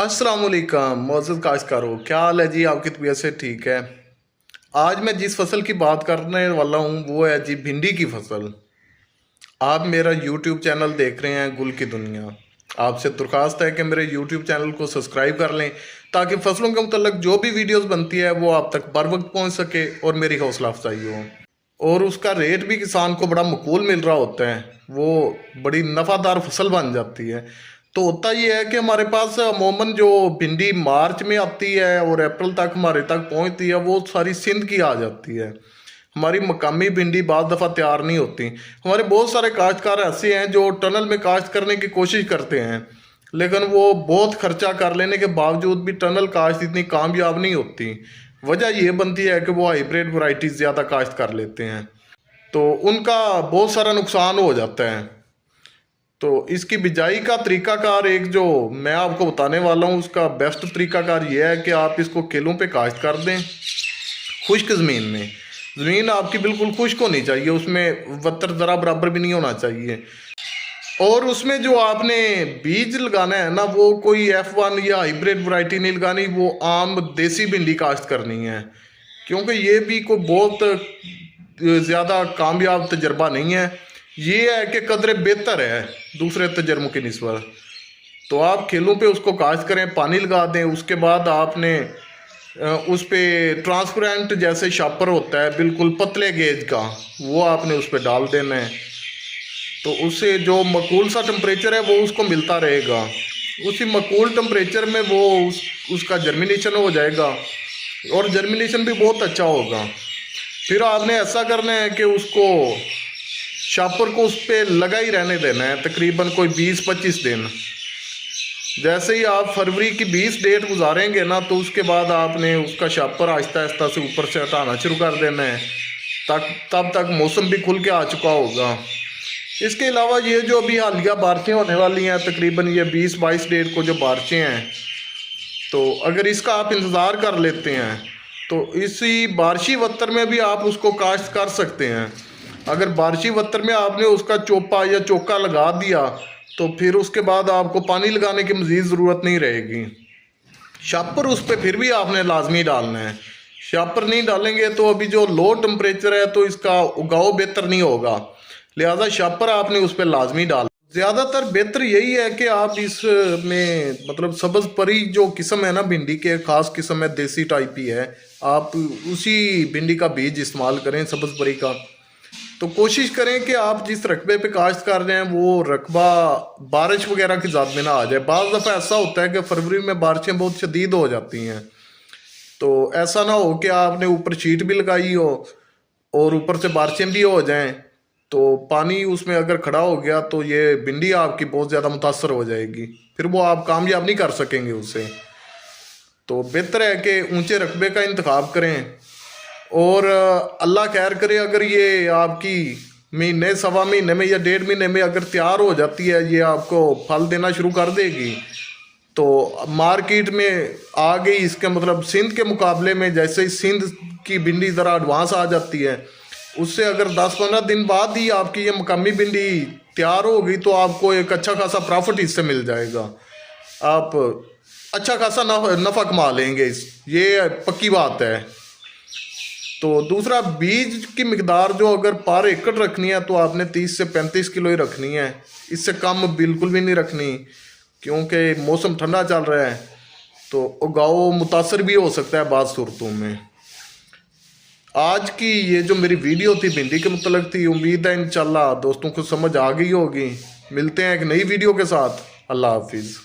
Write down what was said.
अस्सलाम वालेकुम मौजूद काश्तकारों, क्या हाल है जी? आपकी तबीयत से ठीक है? आज मैं जिस फसल की बात करने वाला हूँ वो है जी भिंडी की फसल। आप मेरा यूट्यूब चैनल देख रहे हैं गुल की दुनिया। आपसे दरख्वास्त है कि मेरे यूट्यूब चैनल को सब्सक्राइब कर लें ताकि फसलों के मतलब जो भी वीडियोस बनती है वो आप तक बर वक्त पहुँच सके और मेरी हौसला अफजाई हो। और उसका रेट भी किसान को बड़ा मकबूल मिल रहा होता है, वो बड़ी नफ़ादार फसल बन जाती है। तो होता ये है कि हमारे पास अमूमन जो भिंडी मार्च में आती है और अप्रैल तक हमारे तक पहुंचती है वो सारी सिंध की आ जाती है। हमारी मकामी भिंडी बाद दफ़ा तैयार नहीं होती। हमारे बहुत सारे काश्तकार ऐसे हैं जो टनल में काश्त करने की कोशिश करते हैं, लेकिन वो बहुत खर्चा कर लेने के बावजूद भी टनल काश्त इतनी कामयाब नहीं होती। वजह यह बनती है कि वो हाइब्रिड वैरायटीज़ ज़्यादा काश्त कर लेते हैं, तो उनका बहुत सारा नुकसान हो जाता है। तो इसकी बिजाई का तरीकाकार एक जो मैं आपको बताने वाला हूँ उसका बेस्ट तरीकाकार ये है कि आप इसको केलों पे काश्त कर दें खुश्क ज़मीन में। ज़मीन आपकी बिल्कुल खुश्क होनी चाहिए, उसमें वतर ज़रा बराबर भी नहीं होना चाहिए। और उसमें जो आपने बीज लगाना है ना वो कोई F1 या हाइब्रिड वैरायटी नहीं लगानी, वो आम देसी भिंडी काश्त करनी है, क्योंकि ये भी कोई बहुत ज़्यादा कामयाब तजर्बा नहीं है। ये है कि कदरे बेहतर है दूसरे तजर्बों की निस्बत। तो आप खेलों पे उसको काश्त करें, पानी लगा दें, उसके बाद आपने उस पर ट्रांसपेरेंट जैसे शापर होता है बिल्कुल पतले गेज का, वो आपने उस पर डाल देना है। तो उससे जो मकूल सा टेम्परेचर है वो उसको मिलता रहेगा। उसी मकूल टेम्परेचर में वो उसका जर्मिनेशन हो जाएगा और जर्मिनेशन भी बहुत अच्छा होगा। फिर आपने ऐसा करना है कि उसको शापर को उस पर लगा ही रहने देना है तकरीबन कोई 20-25 दिन। जैसे ही आप फरवरी की 20 डेट गुजारेंगे ना तो उसके बाद आपने उसका शापर आहिस्ता आहिस्ता से ऊपर से हटाना शुरू कर देना है, तब तक मौसम भी खुल के आ चुका होगा। इसके अलावा ये जो अभी हालिया बारिशें होने वाली हैं, तकरीबन ये 20-22 डेट को जो बारिशें हैं, तो अगर इसका आप इंतज़ार कर लेते हैं तो इसी बारिशी वत्तर में भी आप उसको काश्त कर सकते हैं। अगर बारिशी वत्तर में आपने उसका चोपा या चोका लगा दिया तो फिर उसके बाद आपको पानी लगाने की मज़ीद ज़रूरत नहीं रहेगी। शापर उस पर फिर भी आपने लाजमी डालना है। शापर नहीं डालेंगे तो अभी जो लो टेम्परेचर है तो इसका उगाव बेहतर नहीं होगा, लिहाजा शापर आपने उस पर लाजमी डाल। ज़्यादातर बेहतर यही है कि आप इसमें मतलब सब्ज़ परी जो किस्म है ना भिंडी के, ख़ास किस्म है, देसी टाइप ही है, आप उसी भिंडी का बीज इस्तेमाल करें सब्ज़ परी का। तो कोशिश करें कि आप जिस रकबे पे काश्त कर रहे हैं वो रकबा बारिश वगैरह की ज़द में ना आ जाए। बाज़ दफ़ा ऐसा होता है कि फरवरी में बारिशें बहुत शदीद हो जाती हैं, तो ऐसा ना हो कि आपने ऊपर शीट भी लगाई हो और ऊपर से बारिशें भी हो जाएं, तो पानी उसमें अगर खड़ा हो गया तो ये भिंडी आपकी बहुत ज़्यादा मुतासर हो जाएगी, फिर वो आप कामयाब नहीं कर सकेंगे उससे। तो बेहतर है कि ऊंचे रकबे का इंतखाब करें और अल्लाह खैर करे अगर ये आपकी महीने सवा महीने में या 1.5 महीने में अगर तैयार हो जाती है, ये आपको फल देना शुरू कर देगी, तो मार्केट में आ गई। इसके मतलब सिंध के मुकाबले में जैसे ही सिंध की भिंडी ज़रा एडवांस आ जाती है, उससे अगर 10-15 दिन बाद ही आपकी ये मकामी भिंडी तैयार हो गई तो आपको एक अच्छा खासा प्रॉफिट इससे मिल जाएगा। आप अच्छा खासा नफ़ा कमा लेंगे, ये पक्की बात है। तो दूसरा, बीज की मिकदार जो अगर पर एकड़ रखनी है तो आपने 30 से 35 किलो ही रखनी है, इससे कम बिल्कुल भी नहीं रखनी, क्योंकि मौसम ठंडा चल रहा है तो उगाव मुतासर भी हो सकता है बाद सूरतों में। आज की ये जो मेरी वीडियो थी भिंडी के मुतल्लिक़ थी, उम्मीद है इंशाल्लाह दोस्तों को समझ आ गई होगी। मिलते हैं एक नई वीडियो के साथ। अल्लाह हाफिज़।